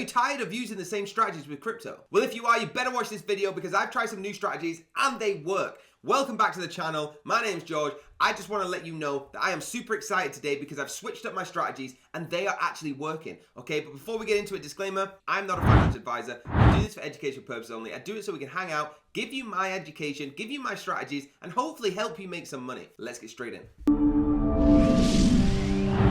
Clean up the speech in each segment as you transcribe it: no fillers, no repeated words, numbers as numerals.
you tired of using the same strategies with crypto? Well, if you are, you better watch this video because I've tried some new strategies and they work. Welcome back to the channel. My name's George. I just want to let you know that I am super excited today because I've switched up my strategies and they are actually working. Okay, but before we get into a disclaimer, I'm not a financial advisor. I do this for educational purposes only. I do it so we can hang out, give you my education, give you my strategies, and hopefully help you make some money. Let's get straight in.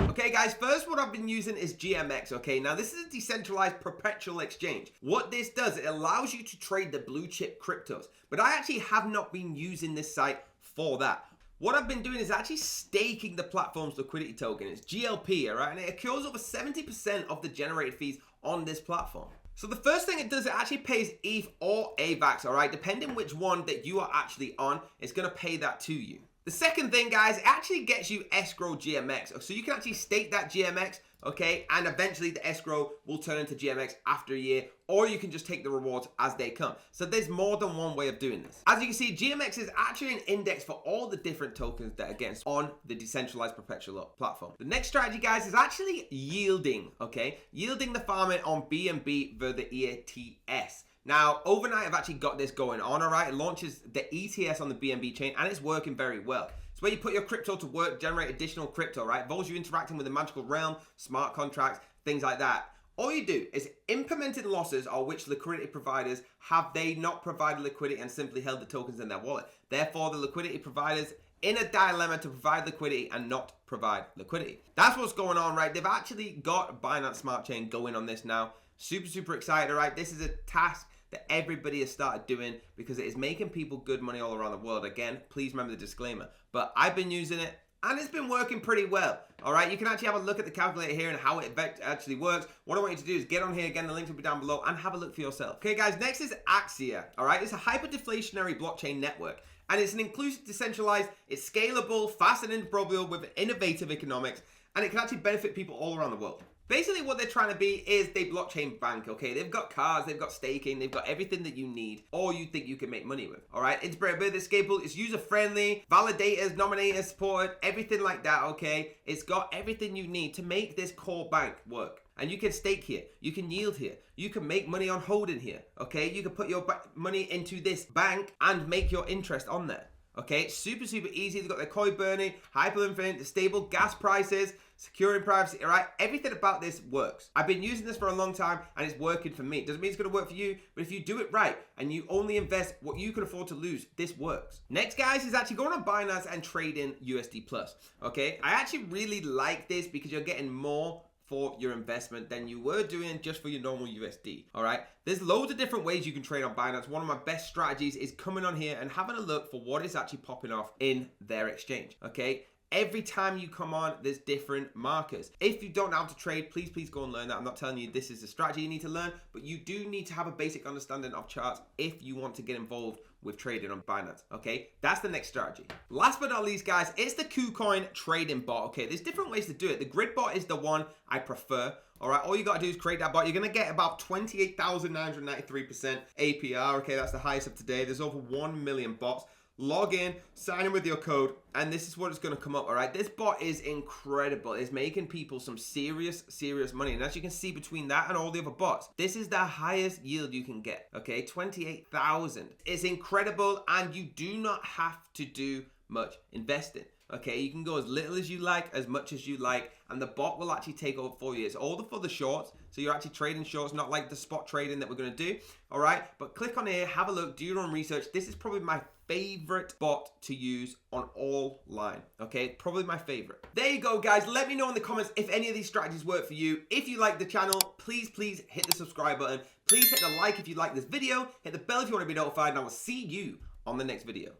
Okay guys, first what I've been using is GMX, okay? Now this is a decentralized perpetual exchange. What this does, it allows you to trade the blue chip cryptos, but I actually have not been using this site for that. What I've been doing is actually staking the platform's liquidity token. It's GLP, all right? And it occurs over 70% of the generated fees on this platform. So the first thing it does, it actually pays ETH or AVAX, all right? Depending which one that you are actually on, it's gonna pay that to you. The second thing, guys, it actually gets you escrow GMX. So you can actually stake that GMX, okay? And eventually the escrow will turn into GMX after a year, or you can just take the rewards as they come. So there's more than one way of doing this. As you can see, GMX is actually an index for all the different tokens that are getting on the decentralized perpetual platform. The next strategy, guys, is actually yielding, okay? Yielding the farming on BNB via the ETS. Now, overnight, I've actually got this going on, all right? It launches the ETS on the BNB chain, and it's working very well. It's where you put your crypto to work, generate additional crypto, right? Involves you interacting with the magical realm, smart contracts, things like that. All you do is implemented losses or which liquidity providers have they not provided liquidity and simply held the tokens in their wallet. Therefore, the liquidity providers in a dilemma to provide liquidity and not provide liquidity. That's what's going on, right? They've actually got Binance Smart Chain going on this now. Super excited, right? This is a task that everybody has started doing because it is making people good money all around the world. Again, please remember the disclaimer. But I've been using it and it's been working pretty well. All right, you can actually have a look at the calculator here and how it actually works. What I want you to do is get on here again, the links will be down below, and have a look for yourself. Okay, guys, next is Axia. All right, it's a hyper-deflationary blockchain network. And it's an inclusive, decentralized, it's scalable, fast and interoperable with innovative economics, and it can actually benefit people all around the world. Basically, what they're trying to be is they blockchain bank, okay? They've got cars, they've got staking, they've got everything that you need or you think you can make money with, all right? Interoperable, it's scalable, it's user-friendly, validators, nominators, supported, everything like that, okay? It's got everything you need to make this core bank work. And you can stake here, you can yield here, you can make money on holding here, okay? You can put your money into this bank and make your interest on there. Okay, super easy. They've got their coin burning, hyperinflation, stable gas prices, securing privacy, all right? Everything about this works. I've been using this for a long time and it's working for me. Doesn't mean it's gonna work for you, but if you do it right and you only invest what you can afford to lose, this works. Next, guys, is actually going on Binance and trading USD Plus, okay? I actually really like this because you're getting more for your investment than you were doing just for your normal USD, all right? There's loads of different ways you can trade on Binance. One of my best strategies is coming on here and having a look for what is actually popping off in their exchange, okay? Every time you come on, there's different markers. If you don't know how to trade, please go and learn that. I'm not telling you this is a strategy you need to learn, but you do need to have a basic understanding of charts if you want to get involved with trading on Binance, okay? That's the next strategy. Last but not least, guys, it's the KuCoin trading bot, okay? There's different ways to do it. The grid bot is the one I prefer, all right? All you gotta do is create that bot. You're gonna get about 28,993% APR, okay? That's the highest of today. There's over 1 million bots. Log in, sign in with your code, and this is what it's going to come up, all right? This bot is incredible. It's making people some serious money. And as you can see between that and all the other bots, this is the highest yield you can get, okay? 28,000. It's incredible, and you do not have to do much investing. Okay, you can go as little as you like, as much as you like, and the bot will actually take over for you. It's all for the shorts, so you're actually trading shorts, not like the spot trading that we're going to do, all right? But click on here, have a look, do your own research. This is probably my favorite bot to use on all line, okay? Probably my favorite. There you go, guys. Let me know in the comments if any of these strategies work for you. If you like the channel, please hit the subscribe button. Please hit the like if you like this video. Hit the bell if you want to be notified, and I will see you on the next video.